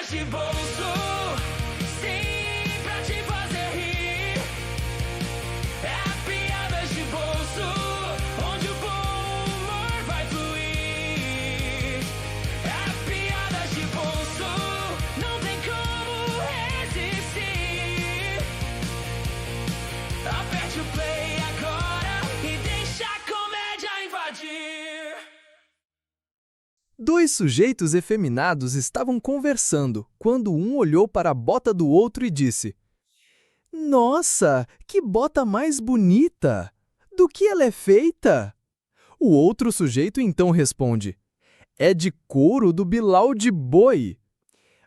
de bolso, sim, pra te fazer rir. É piadas de bolso, onde o bom humor vai fluir. É piadas de bolso, não tem como resistir. Aperte o play agora e deixa a comédia invadir. Dois sujeitos efeminados estavam conversando quando um olhou para a bota do outro e disse: "Nossa, que bota mais bonita! Do que ela é feita?" O outro sujeito então responde: "É de couro do Bilal de boi."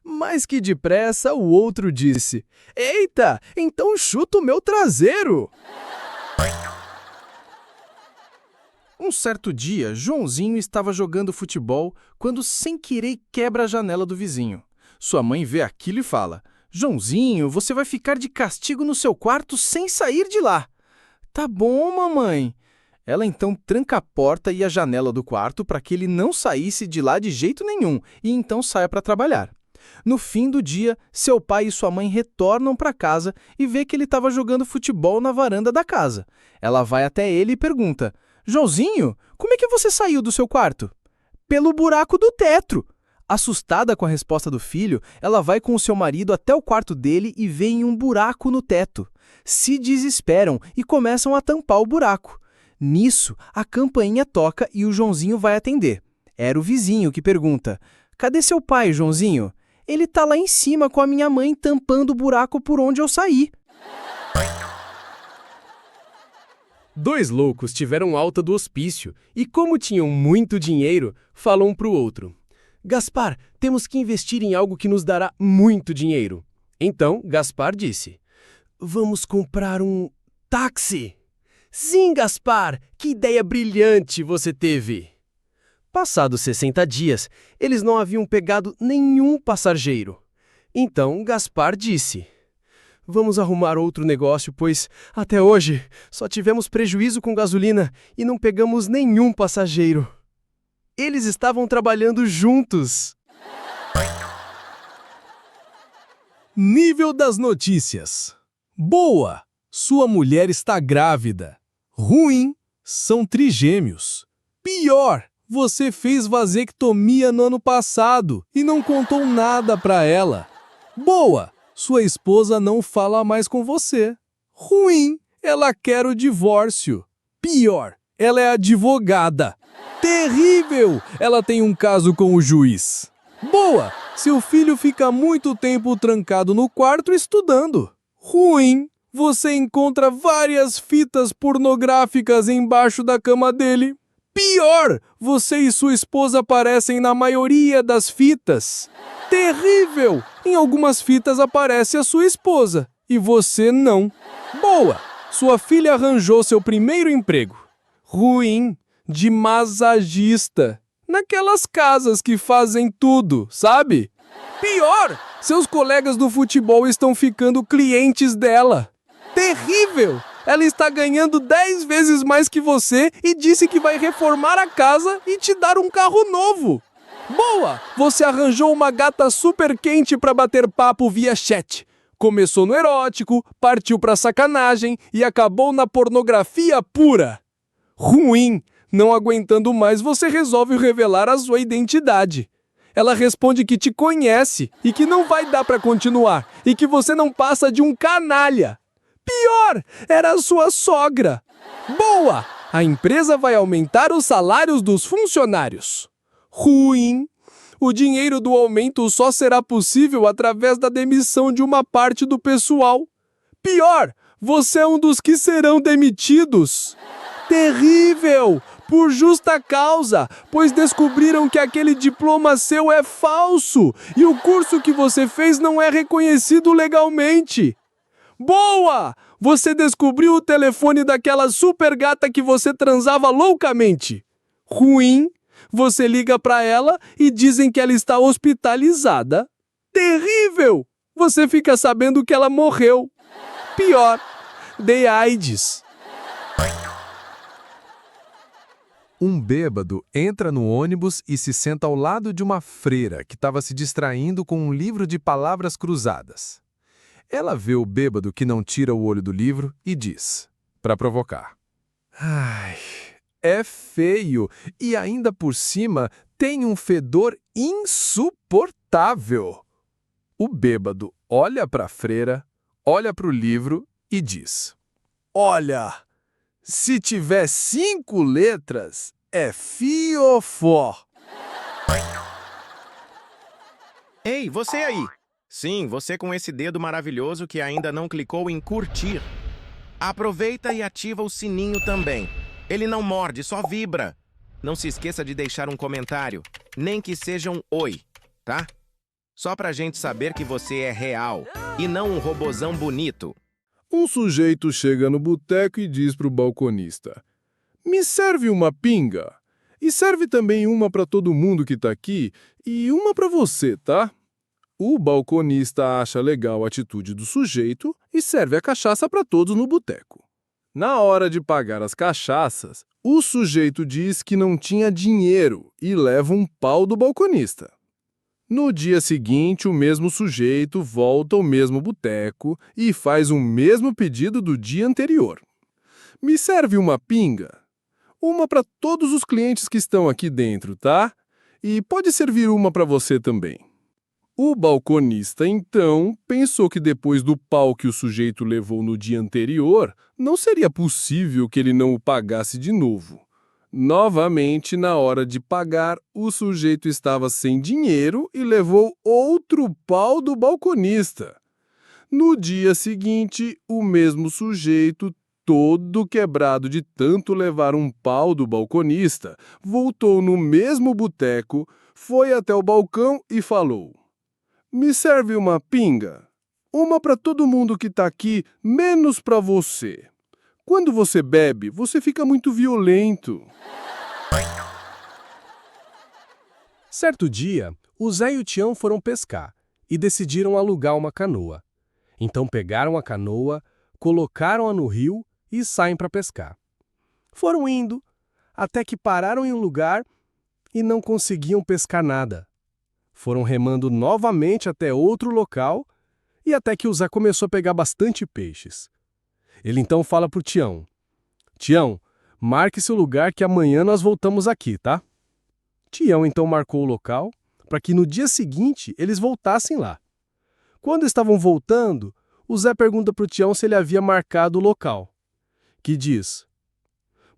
Mas que depressa o outro disse: "Eita, então chuta o meu traseiro!" Um certo dia, Joãozinho estava jogando futebol quando, sem querer, quebra a janela do vizinho. Sua mãe vê aquilo e fala: "Joãozinho, você vai ficar de castigo no seu quarto sem sair de lá." "Tá bom, mamãe." Ela então tranca a porta e a janela do quarto para que ele não saísse de lá de jeito nenhum e então saia para trabalhar. No fim do dia, seu pai e sua mãe retornam para casa e vê que ele estava jogando futebol na varanda da casa. Ela vai até ele e pergunta: "Joãozinho, como é que você saiu do seu quarto?" "Pelo buraco do teto." Assustada com a resposta do filho, ela vai com o seu marido até o quarto dele e vê um buraco no teto. Se desesperam e começam a tampar o buraco. Nisso, a campainha toca e o Joãozinho vai atender. Era o vizinho que pergunta: "Cadê seu pai, Joãozinho?" "Ele tá lá em cima com a minha mãe tampando o buraco por onde eu saí." Dois loucos tiveram alta do hospício e, como tinham muito dinheiro, falam um para o outro: "Gaspar, temos que investir em algo que nos dará muito dinheiro." Então, Gaspar disse: "Vamos comprar um táxi." "Sim, Gaspar, que ideia brilhante você teve." Passados 60 dias, eles não haviam pegado nenhum passageiro. Então, Gaspar disse: "Vamos arrumar outro negócio, pois, até hoje, só tivemos prejuízo com gasolina e não pegamos nenhum passageiro." Eles estavam trabalhando juntos. Nível das notícias: boa, sua mulher está grávida. Ruim, são trigêmeos. Pior, você fez vasectomia no ano passado e não contou nada para ela. Boa, sua esposa não fala mais com você. Ruim, ela quer o divórcio. Pior, ela é advogada. Terrível, ela tem um caso com o juiz. Boa, seu filho fica muito tempo trancado no quarto estudando. Ruim, você encontra várias fitas pornográficas embaixo da cama dele. Pior, você e sua esposa aparecem na maioria das fitas. Terrível! Em algumas fitas aparece a sua esposa e você não. Boa! Sua filha arranjou seu primeiro emprego. Ruim, de massagista. Naquelas casas que fazem tudo, sabe? Pior! Seus colegas do futebol estão ficando clientes dela. Terrível! Ela está ganhando 10 vezes mais que você e disse que vai reformar a casa e te dar um carro novo. Boa! Você arranjou uma gata super quente para bater papo via chat. Começou no erótico, partiu para sacanagem e acabou na pornografia pura. Ruim! Não aguentando mais, você resolve revelar a sua identidade. Ela responde que te conhece e que não vai dar para continuar e que você não passa de um canalha. Pior, era a sua sogra. Boa! A empresa vai aumentar os salários dos funcionários. Ruim! O dinheiro do aumento só será possível através da demissão de uma parte do pessoal. Pior, você é um dos que serão demitidos. Terrível! Por justa causa, pois descobriram que aquele diploma seu é falso e o curso que você fez não é reconhecido legalmente. Boa! Você descobriu o telefone daquela super gata que você transava loucamente. Ruim! Você liga para ela e dizem que ela está hospitalizada. Terrível! Você fica sabendo que ela morreu. Pior, de AIDS. Um bêbado entra no ônibus e se senta ao lado de uma freira que estava se distraindo com um livro de palavras cruzadas. Ela vê o bêbado que não tira o olho do livro e diz, para provocar: "Ai, é feio e ainda por cima tem um fedor insuportável." O bêbado olha para a freira, olha para o livro e diz: "Olha, se tiver 5 letras, é fiofó." Ei, você aí! Sim, você com esse dedo maravilhoso que ainda não clicou em curtir. Aproveita e ativa o sininho também. Ele não morde, só vibra. Não se esqueça de deixar um comentário, nem que seja um oi, tá? Só pra gente saber que você é real e não um robozão bonito. Um sujeito chega no boteco e diz pro balconista: "Me serve uma pinga. E serve também uma para todo mundo que tá aqui e uma para você, tá?" O balconista acha legal a atitude do sujeito e serve a cachaça para todos no boteco. Na hora de pagar as cachaças, o sujeito diz que não tinha dinheiro e leva um pau do balconista. No dia seguinte, o mesmo sujeito volta ao mesmo boteco e faz o mesmo pedido do dia anterior. "Me serve uma pinga? Uma para todos os clientes que estão aqui dentro, tá? E pode servir uma para você também." O balconista, então, pensou que depois do pau que o sujeito levou no dia anterior, não seria possível que ele não o pagasse de novo. Novamente, na hora de pagar, o sujeito estava sem dinheiro e levou outro pau do balconista. No dia seguinte, o mesmo sujeito, todo quebrado de tanto levar um pau do balconista, voltou no mesmo boteco, foi até o balcão e falou: "Me serve uma pinga? Uma para todo mundo que está aqui, menos para você. Quando você bebe, você fica muito violento." Certo dia, o Zé e o Tião foram pescar e decidiram alugar uma canoa. Então pegaram a canoa, colocaram-a no rio e saem para pescar. Foram indo, até que pararam em um lugar e não conseguiam pescar nada. Foram remando novamente até outro local e até que o Zé começou a pegar bastante peixes. Ele então fala para o Tião: "Tião, marque seu lugar que amanhã nós voltamos aqui, tá?" Tião então marcou o local para que no dia seguinte eles voltassem lá. Quando estavam voltando, o Zé pergunta para o Tião se ele havia marcado o local, que diz: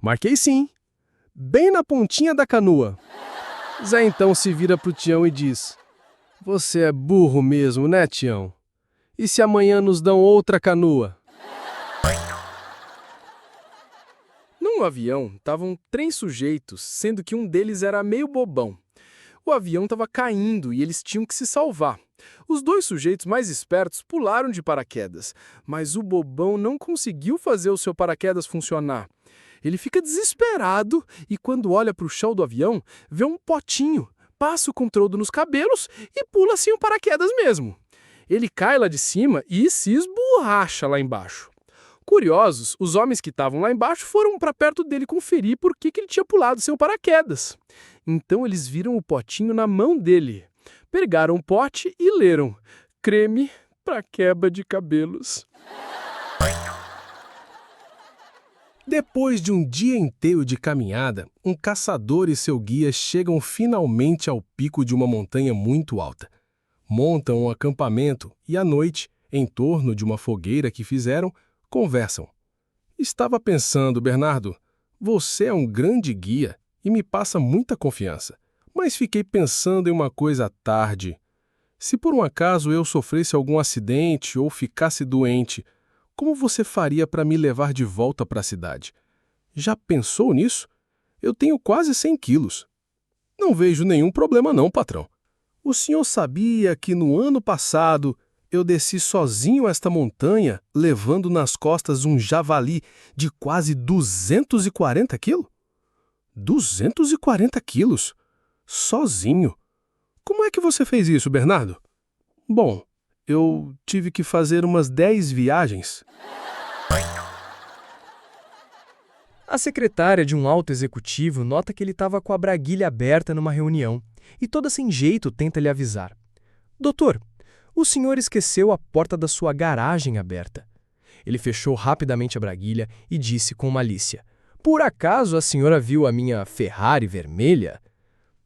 "Marquei sim, bem na pontinha da canoa." Zé então se vira para o Tião e diz: "Você é burro mesmo, né, Tião? E se amanhã nos dão outra canoa?" Num avião estavam 3 sujeitos, sendo que um deles era meio bobão. O avião estava caindo e eles tinham que se salvar. Os 2 sujeitos mais espertos pularam de paraquedas, mas o bobão não conseguiu fazer o seu paraquedas funcionar. Ele fica desesperado e, quando olha para o chão do avião, vê um potinho, passa o controdo nos cabelos e pula sem o paraquedas mesmo. Ele cai lá de cima e se esborracha lá embaixo. Curiosos, os homens que estavam lá embaixo foram para perto dele conferir por que ele tinha pulado sem o paraquedas. Então eles viram o potinho na mão dele. Pegaram o pote e leram: "Creme para quebra de cabelos." Depois de um dia inteiro de caminhada, um caçador e seu guia chegam finalmente ao pico de uma montanha muito alta. Montam um acampamento e, à noite, em torno de uma fogueira que fizeram, conversam. "Estava pensando, Bernardo, você é um grande guia e me passa muita confiança, mas fiquei pensando em uma coisa à tarde. Se por um acaso eu sofresse algum acidente ou ficasse doente, como você faria para me levar de volta para a cidade? Já pensou nisso? Eu tenho quase 100 quilos." "Não vejo nenhum problema não, patrão. O senhor sabia que no ano passado eu desci sozinho esta montanha, levando nas costas um javali de quase 240 quilos? 240 quilos? Sozinho? Como é que você fez isso, Bernardo?" "Bom, eu tive que fazer umas 10 viagens." A secretária de um alto executivo nota que ele estava com a braguilha aberta numa reunião e toda sem jeito tenta lhe avisar. Doutor, o senhor esqueceu a porta da sua garagem aberta. Ele fechou rapidamente a braguilha e disse com malícia. Por acaso a senhora viu a minha Ferrari vermelha?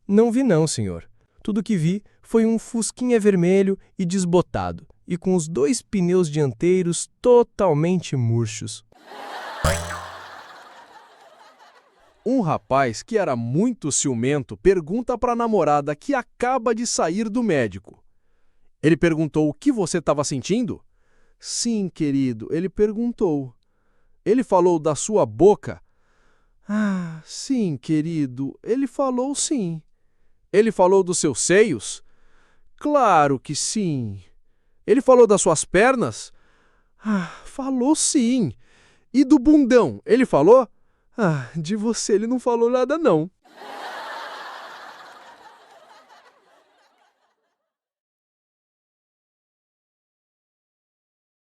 Não vi não, senhor. Tudo que vi foi um fusquinha vermelho e desbotado, e com os 2 pneus dianteiros totalmente murchos. Um rapaz que era muito ciumento pergunta para a namorada que acaba de sair do médico. Ele perguntou o que você estava sentindo? Sim, querido, ele perguntou. Ele falou da sua boca? Ah, sim, querido, ele falou sim. Ele falou dos seus seios? Claro que sim. Ele falou das suas pernas? Ah, falou sim. E do bundão, ele falou? Ah, de você ele não falou nada não.